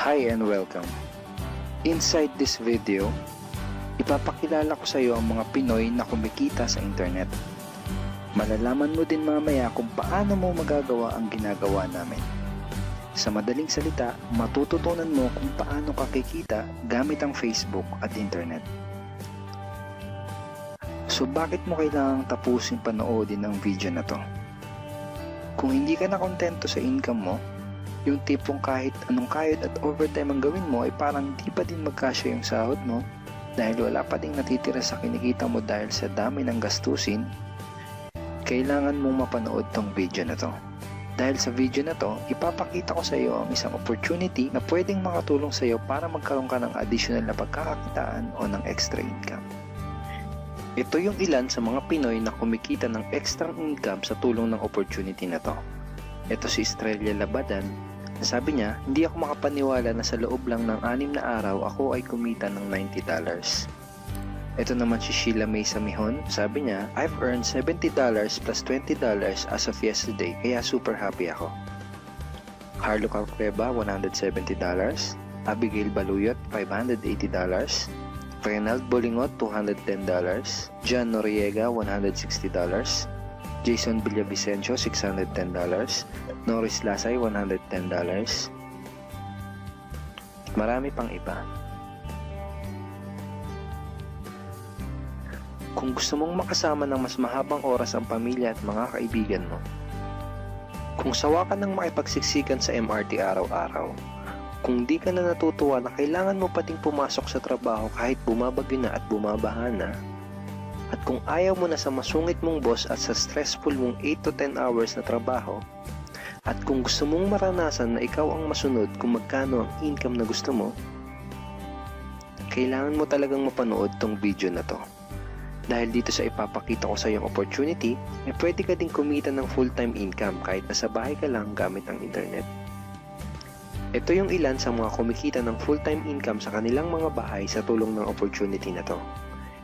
Hi and welcome. Inside this video, ipapakilala ko sa iyo ang mga Pinoy na kumikita sa internet. Malalaman mo din mamaya kung paano mo magagawa ang ginagawa namin. Sa madaling salita, matututunan mo kung paano ka kikita gamit ang Facebook at internet. So bakit mo kailangang tapusin panoodin ang video na to? Kung hindi ka na kontento sa income mo, yung tipong kahit anong kayod at overtime ang gawin mo ay parang di pa din magkasya yung sahod mo dahil wala pa ding natitira sa kinikita mo dahil sa dami ng gastusin, kailangan mong mapanood tong video na to. Dahil sa video na to, ipapakita ko sa iyo ang isang opportunity na pwedeng makatulong sa iyo para magkaroon ka ng additional na pagkakakitaan o ng extra income. Ito yung ilan sa mga Pinoy na kumikita ng extra income sa tulong ng opportunity na to. Ito si Estrella Labadan. Sabi niya, hindi ako makapaniwala na sa loob lang ng 6 na araw ako ay kumita ng $90. Ito naman si Sheila May Samihon. Sabi niya, I've earned $70 plus $20 as of yesterday, kaya super happy ako. Harlo Calcreba, $170. Abigail Baluyot, $580. Reynald Bolingot, $210. John Noriega, $160. Jason Villavicencio, $610. Norris Lasay, $110. Marami pang iba. Kung gusto mong makasama ng mas mahabang oras ang pamilya at mga kaibigan mo, kung sawa ka ng makipagsiksikan sa MRT araw-araw, kung di ka na natutuwa na kailangan mo pating pumasok sa trabaho kahit bumabagyo na at bumabaha na, at kung ayaw mo na sa masungit mong boss at sa stressful mong 8 to 10 hours na trabaho, at kung gusto mong maranasan na ikaw ang masunod kung magkano ang income na gusto mo, kailangan mo talagang mapanood tong video na to. Dahil dito sa ipapakita ko sa iyong opportunity, ay pwede ka ding kumita ng full-time income kahit nasa bahay ka lang gamit ang internet. Ito yung ilan sa mga kumikita ng full-time income sa kanilang mga bahay sa tulong ng opportunity na to.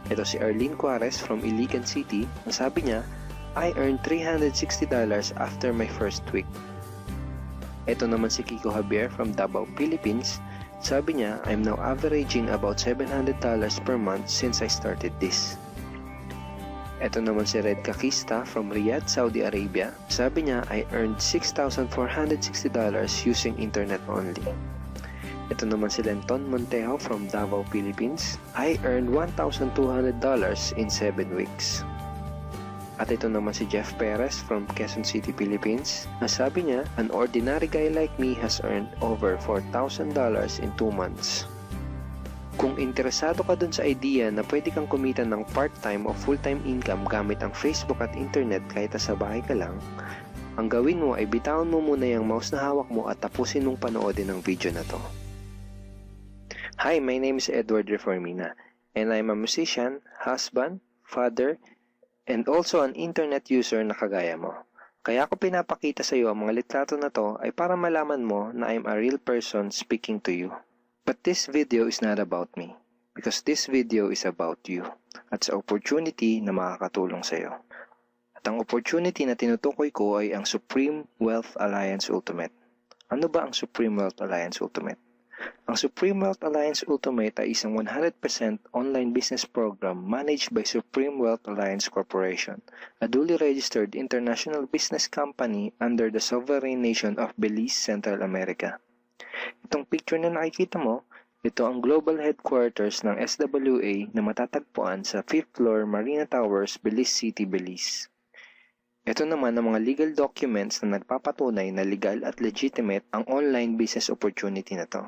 Ito si Arlene Juarez from Iligan City. Sabi niya, I earned $360 after my first week. Ito naman si Kiko Javier from Davao, Philippines. Sabi niya, I'm now averaging about $700 per month since I started this. Ito naman si Red Kakista from Riyadh, Saudi Arabia. Sabi niya, I earned $6,460 using internet only. Ito naman si Lenton Montejo from Davao, Philippines. I earned $1,200 in 7 weeks. At ito naman si Jeff Perez from Quezon City, Philippines. Sabi niya, an ordinary guy like me has earned over $4,000 in 2 months. Kung interesado ka dun sa idea na pwede kang kumita ng part-time o full-time income gamit ang Facebook at internet kahit sa bahay ka lang, ang gawin mo ay bitawan mo muna yung mouse na hawak mo at tapusin mong panoodin ang video na to. Hi, my name is Edward Reformina, and I'm a musician, husband, father, and also an internet user na kagaya mo. Kaya ako pinapakita sa iyo ang mga litrato na to ay para malaman mo na I'm a real person speaking to you. But this video is not about me, because this video is about you, at sa opportunity na makakatulong sa iyo. At ang opportunity na tinutukoy ko ay ang Supreme Wealth Alliance Ultimate. Ano ba ang Supreme Wealth Alliance Ultimate? Ang Supreme Wealth Alliance Ultimate ay isang 100% online business program managed by Supreme Wealth Alliance Corporation, a duly registered international business company under the sovereign nation of Belize, Central America. Itong picture na nakikita mo, ito ang global headquarters ng SWA na matatagpuan sa 5th floor Marina Towers, Belize City, Belize. Ito naman ang mga legal documents na nagpapatunay na legal at legitimate ang online business opportunity na to.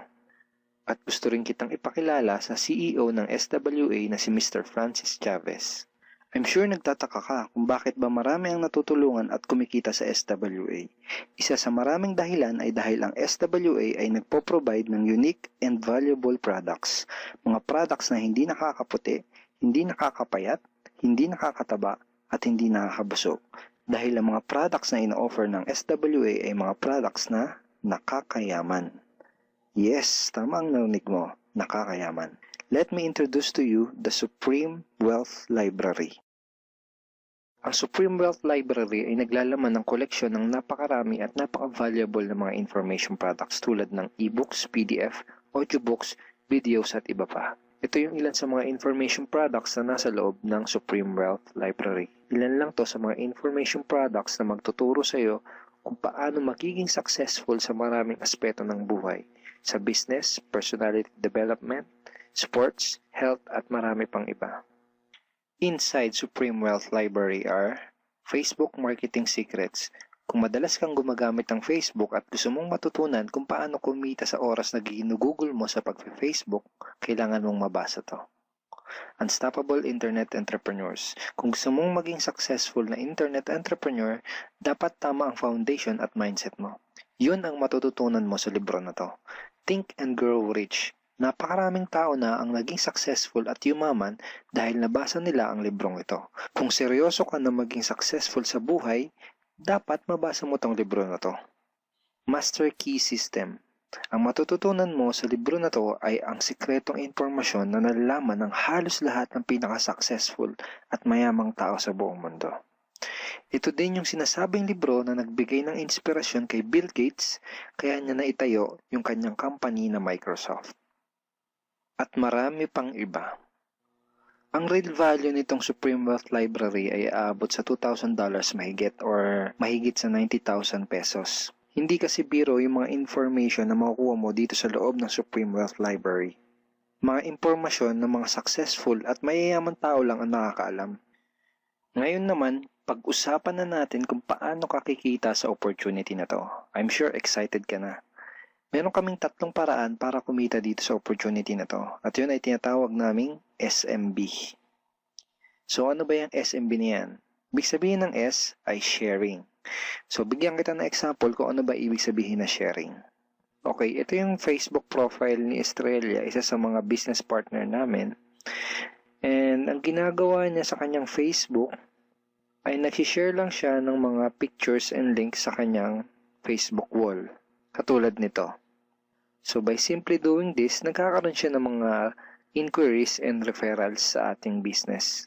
At gusto rin kitang ipakilala sa CEO ng SWA na si Mr. Francis Chavez. I'm sure nagtataka ka kung bakit ba marami ang natutulungan at kumikita sa SWA. Isa sa maraming dahilan ay dahil ang SWA ay nagpo-provide ng unique and valuable products. Mga products na hindi nakakaputi, hindi nakakapayat, hindi nakakataba, at hindi nakakabusog. Dahil ang mga products na ino-offer ng SWA ay mga products na nakakayaman. Yes, tama ang narinig mo, nakakayaman. Let me introduce to you the Supreme Wealth Library. Ang Supreme Wealth Library ay naglalaman ng koleksyon ng napakarami at napaka-valuable na mga information products tulad ng e-books, PDF, audiobooks, videos at iba pa. Ito yung ilan sa mga information products na nasa loob ng Supreme Wealth Library. Ilan lang to sa mga information products na magtuturo sa iyo kung paano magiging successful sa maraming aspeto ng buhay, sa business, personality development, sports, health at marami pang iba. Inside Supreme Wealth Library are Facebook Marketing Secrets. Kung madalas kang gumagamit ng Facebook at gusto mong matutunan kung paano kumita sa oras na ginugugol mo sa pag-Facebook, kailangan mong mabasa to. Unstoppable Internet Entrepreneurs. Kung gusto mong maging successful na internet entrepreneur, dapat tama ang foundation at mindset mo. Yun ang matututunan mo sa libro na to. Think and Grow Rich. Napakaraming tao na ang naging successful at yumaman dahil nabasa nila ang librong ito. Kung seryoso ka na maging successful sa buhay, dapat mabasa mo tong libro na to. Master Key System. Ang matututunan mo sa libro na to ay ang sikretong impormasyon na nalalaman ng halos lahat ng pinaka-successful at mayamang tao sa buong mundo. Ito din yung sinasabing libro na nagbigay ng inspirasyon kay Bill Gates, kaya niya naitayo yung kanyang company na Microsoft. At marami pang iba. Ang real value nitong Supreme Wealth Library ay aabot sa $2,000 mahigit or mahigit sa 90,000 pesos. Hindi kasi biro yung mga information na makukuha mo dito sa loob ng Supreme Wealth Library. Mga impormasyon ng mga successful at mayayaman tao lang ang nakakaalam. Ngayon naman, pag-usapan na natin kung paano ka kikita sa opportunity na to. I'm sure excited ka na. Meron kaming 3 paraan para kumita dito sa opportunity na to. At yun ay tinatawag naming SMB. So ano ba yung SMB niyan? Ibig sabihin ng S ay sharing. So bigyan kita ng example kung ano ba ibig sabihin na sharing. Okay, ito yung Facebook profile ni Estrella, isa sa mga business partner namin. And ang ginagawa niya sa kanyang Facebook ay nag-share lang siya ng mga pictures and links sa kanyang Facebook wall. Katulad nito. So by simply doing this, nagkakaroon siya ng mga inquiries and referrals sa ating business.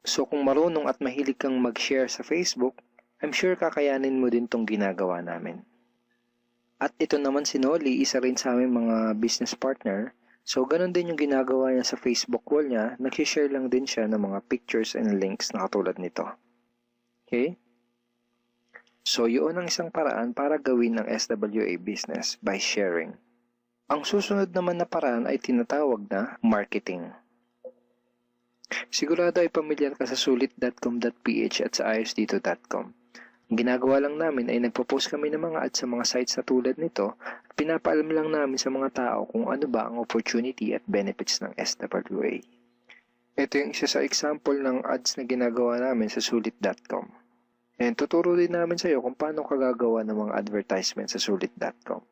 So kung marunong at mahilig kang mag-share sa Facebook, I'm sure kakayanin mo din tong ginagawa namin. At ito naman si Nolly, isa rin sa aming mga business partner. So ganun din yung ginagawa niya sa Facebook wall niya, nag-share lang din siya ng mga pictures and links na katulad nito. Okay? So yun ang isang paraan para gawin ang SWA business by sharing. Ang susunod naman na paraan ay tinatawag na marketing. Sigurado ay pamilyar ka sa sulit.com.ph at sa ayosdito.com. Ang ginagawa lang namin ay nagpo-post kami ng mga ads sa mga sites na tulad nito at pinapaalam lang namin sa mga tao kung ano ba ang opportunity at benefits ng SWA. Ito yung isa sa example ng ads na ginagawa namin sa sulit.com. And tuturo din namin sa iyo kung paano ka gagawa ng mga advertisement sa sulit.com.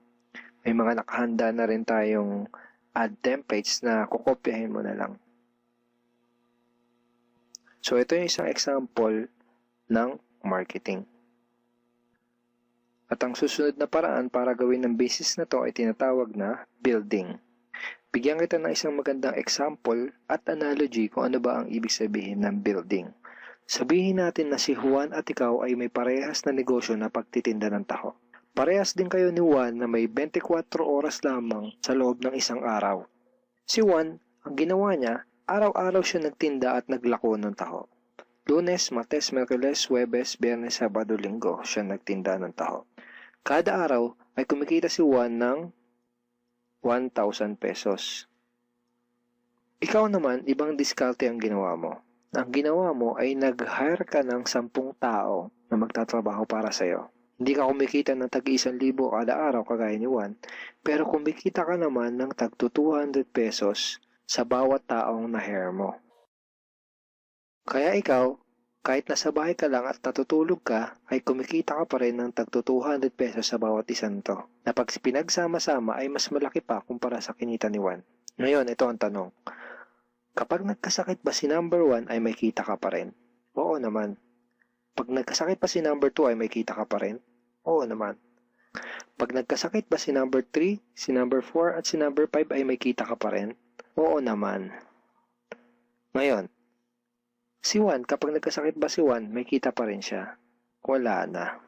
May mga nakahanda na rin tayong ad templates na kukopyahin mo na lang. So ito yung isang example ng marketing. At ang susunod na paraan para gawin ng business na to ay tinatawag na building. Bigyan kita ng isang magandang example at analogy kung ano ba ang ibig sabihin ng building. Sabihin natin na si Juan at ikaw ay may parehas na negosyo na pagtitinda ng taho. Parehas din kayo ni Juan na may 24 oras lamang sa loob ng isang araw. Si Juan, ang ginawa niya, araw-araw siya nagtinda at naglako ng taho. Lunes, Martes, Miyerkules, Huwebes, Biyernes, Sabado, Linggo siya nagtinda ng taho. Kada araw ay kumikita si Juan ng 1,000 pesos. Ikaw naman, ibang diskarte ang ginawa mo. Ang ginawa mo ay nag-hire ka ng 10 tao na magtatrabaho para sa'yo. Hindi ka kumikita ng tag-1,000 kada araw kagaya ni Juan, pero kumikita ka naman ng tag 200 pesos sa bawat taong na-hire mo. Kaya ikaw, kahit nasa bahay ka lang at natutulog ka, ay kumikita ka pa rin ng tag 200 pesos sa bawat isang to, na pag pinagsama-sama ay mas malaki pa kumpara sa kinita ni Juan. Ngayon, ito ang tanong. Kapag nagkasakit ba si number 1 ay may kita ka pa rin? Oo naman. Pag nagkasakit pa si number 2 ay may kita ka pa rin? Oo naman. Pag nagkasakit ba si number 3, si number 4 at si number 5 ay may kita ka pa rin? Oo naman. Ngayon, Si Juan, kapag nagkasakit ba si Juan, may kita pa rin siya. Wala na.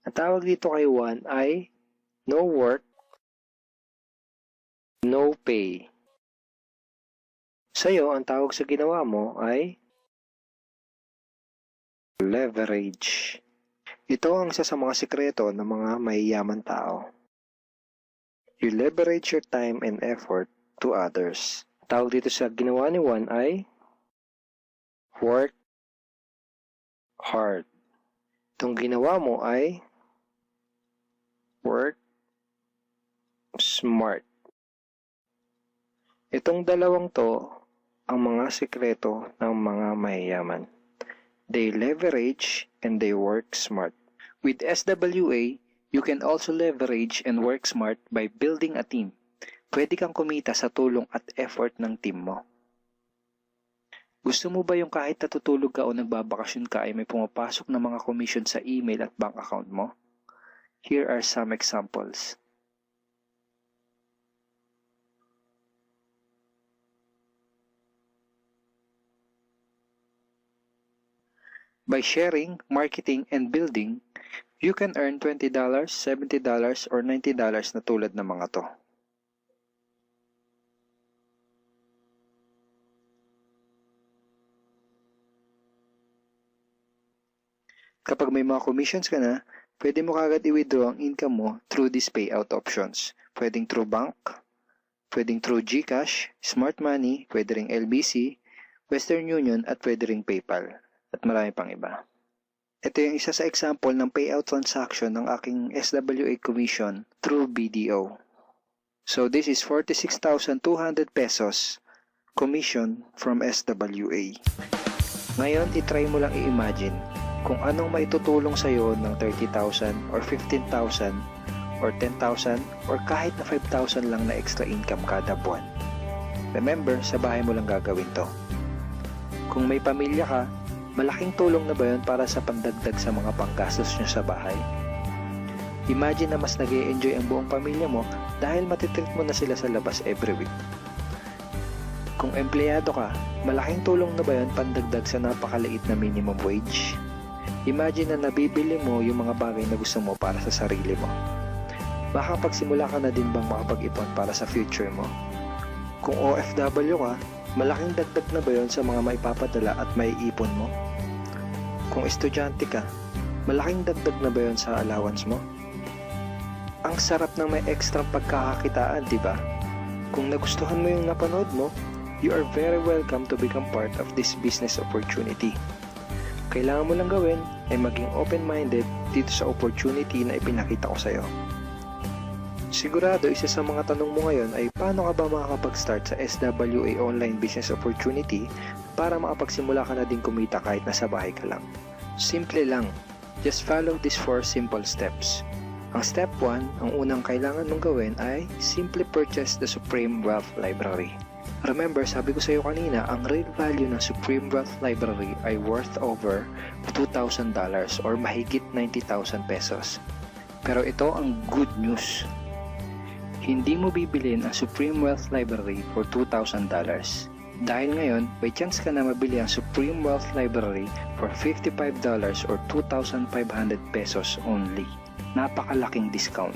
Ang tawag dito kay Juan ay no work, no pay. Sa'yo, ang tawag sa ginawa mo ay leverage. Ito ang isa sa mga sikreto ng mga mayayaman tao. You leverage your time and effort to others. Tawag dito sa ginawa ni Juan ay work hard. Itong ginawa mo ay work smart. Itong dalawang to ang mga sikreto ng mga mayayaman. They leverage and they work smart. With SWA, you can also leverage and work smart by building a team. Pwede kang kumita sa tulong at effort ng team mo. Gusto mo ba yung kahit natutulog ka o nagbabakasyon ka ay may pumapasok na mga commission sa email at bank account mo? Here are some examples. By sharing, marketing, and building, you can earn $20, $70, or $90 na tulad ng mga to. Kapag may mga commissions ka na, pwede mo kagad i-withdraw ang income mo through these payout options. Pwedeng through bank, pwedeng through GCash, Smart Money, pwede ring LBC, Western Union, at pwede ring PayPal. At marami pang iba. Ito yung isa sa example ng payout transaction ng aking SWA commission through BDO. So this is 46,200 pesos commission from SWA. Ngayon, itry mo lang i-imagine kung anong maitutulong sa'yo ng 30,000 or 15,000 or 10,000 or kahit na 5,000 lang na extra income kada buwan. Remember, sa bahay mo lang gagawin to. Kung may pamilya ka, malaking tulong na ba yun para sa pandagdag sa mga panggastos nyo sa bahay? Imagine na mas nag-e-enjoy ang buong pamilya mo dahil matitreat mo na sila sa labas every week. Kung empleyado ka, malaking tulong na ba yun pandagdag sa napakaliit na minimum wage? Imagine na nabibili mo yung mga bagay na gusto mo para sa sarili mo. Makapagsimula ka na din bang makapag-ipon para sa future mo? Kung OFW ka, malaking dagdag na ba yun sa mga maipapadala at maiipon mo? Kung estudyante ka, malaking dagdag na ba yun sa allowance mo? Ang sarap ng may extra pagkakakitaan, di ba? Kung nagustuhan mo yung napanood mo, you are very welcome to become part of this business opportunity. Kailangan mo lang gawin ay maging open-minded dito sa opportunity na ipinakita ko sa'yo. Sigurado isa sa mga tanong mo ngayon ay paano ka ba makakapag-start sa SWA online business opportunity para makapagsimula ka na din kumita kahit nasa bahay ka lang. Simple lang, just follow these 4 simple steps. Ang step 1, ang unang kailangan mong gawin ay simply purchase the Supreme Wealth Library. Remember, sabi ko sa iyo kanina, ang real value ng Supreme Wealth Library ay worth over $2,000 or mahigit 90,000 pesos. Pero ito ang good news. Hindi mo bibilin ang Supreme Wealth Library for $2,000. Dahil ngayon, may chance ka na mabili ang Supreme Wealth Library for $55 or 2,500 pesos only. Napakalaking discount.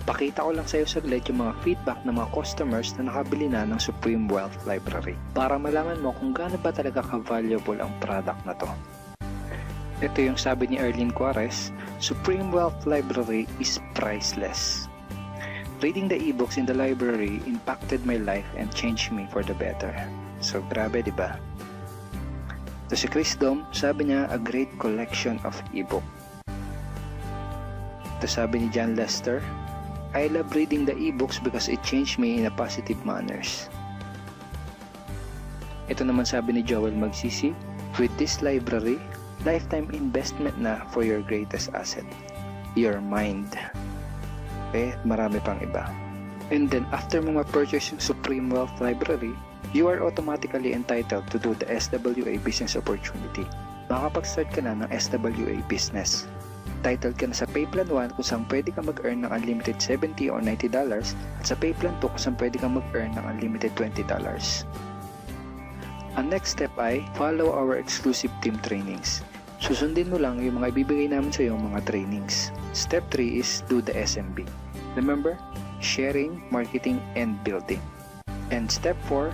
Pakita ko lang sa iyo saglit yung mga feedback ng mga customers na nakabili na ng Supreme Wealth Library para malaman mo kung gaano ba talaga ka-valuable ang product na to. Ito yung sabi ni Erlene Juarez, Supreme Wealth Library is priceless. Reading the ebooks in the library impacted my life and changed me for the better. So grabe, di ba? Ito si Chris Dom, sabi niya, a great collection of ebook. Ito sabi ni John Lester, I love reading the ebooks because it changed me in a positive manners. Ito naman sabi ni Joel Magsisi, with this library, lifetime investment na for your greatest asset, your mind. Marami pang iba. And then after mo ma-purchase yung Supreme Wealth Library, you are automatically entitled to do the SWA business opportunity. Makapag-start ka na ng SWA business. Titled ka na sa Payplan 1 kung saan pwede ka mag-earn ng unlimited $70 or $90 at sa Payplan 2 kung saan pwede ka mag-earn ng unlimited $20. Ang next step ay follow our exclusive team trainings. Susundin mo lang yung mga ibibigay namin sa iyo mga trainings. Step 3 is do the SMB. Remember, sharing, marketing, and building. And step 4,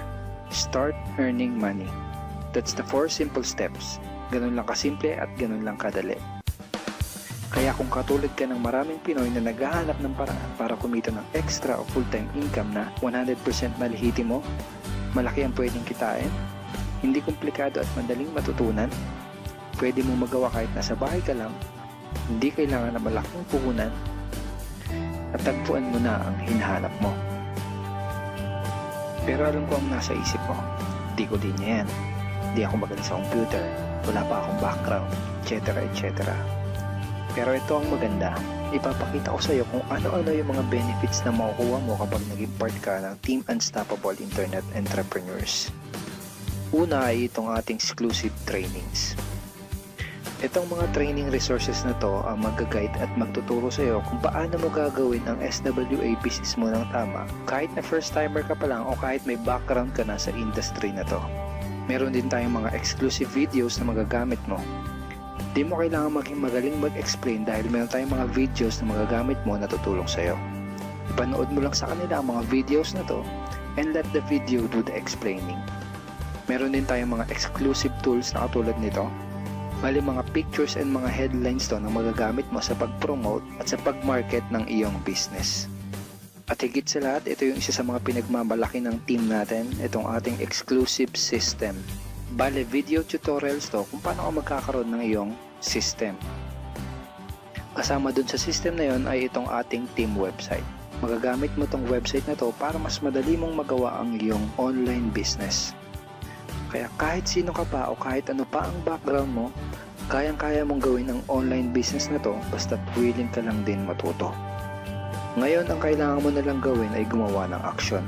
start earning money. That's the 4 simple steps. Ganun lang kasimple at ganun lang kadali. Kaya kung katulad ka ng maraming Pinoy na naghahanap ng paraan para kumita ng extra o full-time income na 100% malihitimo, malaki ang pwedeng kitain, hindi komplikado at madaling matutunan, pwede mong magawa kahit nasa bahay ka lang, hindi kailangan na malaking puhunan, at tagpuan mo na ang hinahanap mo. Pero alam ko ang nasa isip mo, di ko din yan. Di ako magaling sa computer, wala pa akong background, etc. etc. Pero ito ang maganda, ipapakita ko sa iyo kung ano-ano yung mga benefits na makukuha mo kapag naging part ka ng Team Unstoppable Internet Entrepreneurs. Una ay itong ating exclusive trainings. Itong mga training resources na to ang mag-guide at magtuturo sa iyo kung paano mo gagawin ang SWA business mo ng tama kahit na first timer ka pa lang o kahit may background ka na sa industry na to. Meron din tayong mga exclusive videos na magagamit mo. Di mo kailangan maging magaling mag-explain dahil meron tayong mga videos na magagamit mo na tutulong sa iyo. Ipanood mo lang sa kanila ang mga videos na to and let the video do the explaining. Meron din tayong mga exclusive tools na katulad nito. Bali mga pictures and mga headlines to na magagamit mo sa pag-promote at sa pag-market ng iyong business. At higit sa lahat, ito yung isa sa mga pinagmamalaki ng team natin, itong ating exclusive system. Bali video tutorials to kung paano ka magkakaroon ng iyong system. Kasama dun sa system na yon ay itong ating team website. Magagamit mo itong website na to para mas madali mong magawa ang iyong online business. Kaya kahit sino ka pa o kahit ano pa ang background mo, kayang-kaya mong gawin ang online business na to basta't willing ka lang din matuto. Ngayon ang kailangan mo na lang gawin ay gumawa ng aksyon.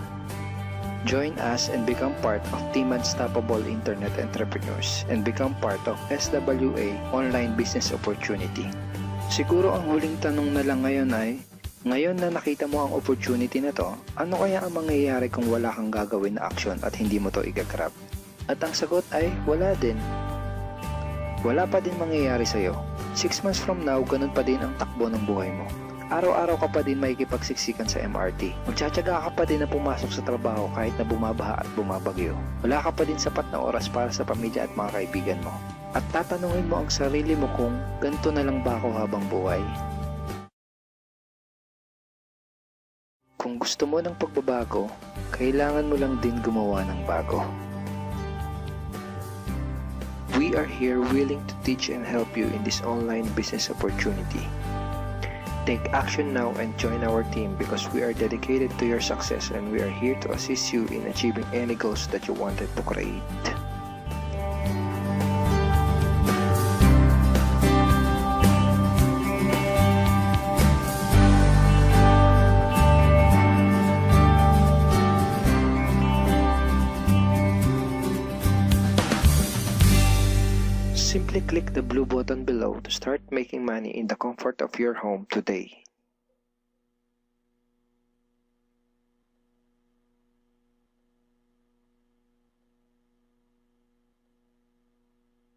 Join us and become part of Team Unstoppable Internet Entrepreneurs and become part of SWA Online Business Opportunity. Siguro ang huling tanong na lang ngayon ay, ngayon na nakita mo ang opportunity na to, ano kaya ang mangyayari kung wala kang gagawin na aksyon at hindi mo to igagrab? At ang sagot ay wala din. Wala pa din mangyayari sa iyo. 6 months from now, ganun pa din ang takbo ng buhay mo. Araw-araw ka pa din makikipagsiksikan sa MRT. Magtsatsaga ka pa din na pumasok sa trabaho kahit na bumabaha at bumabagyo. Wala ka pa din sapat na oras para sa pamilya at mga kaibigan mo. At tatanungin mo ang sarili mo kung ganito na lang ba ako habang buhay? Kung gusto mo ng pagbabago, kailangan mo lang din gumawa ng bago. We are here willing to teach and help you in this online business opportunity. Take action now and join our team because we are dedicated to your success and we are here to assist you in achieving any goals that you wanted to create. Simply click the blue button below to start making money in the comfort of your home today.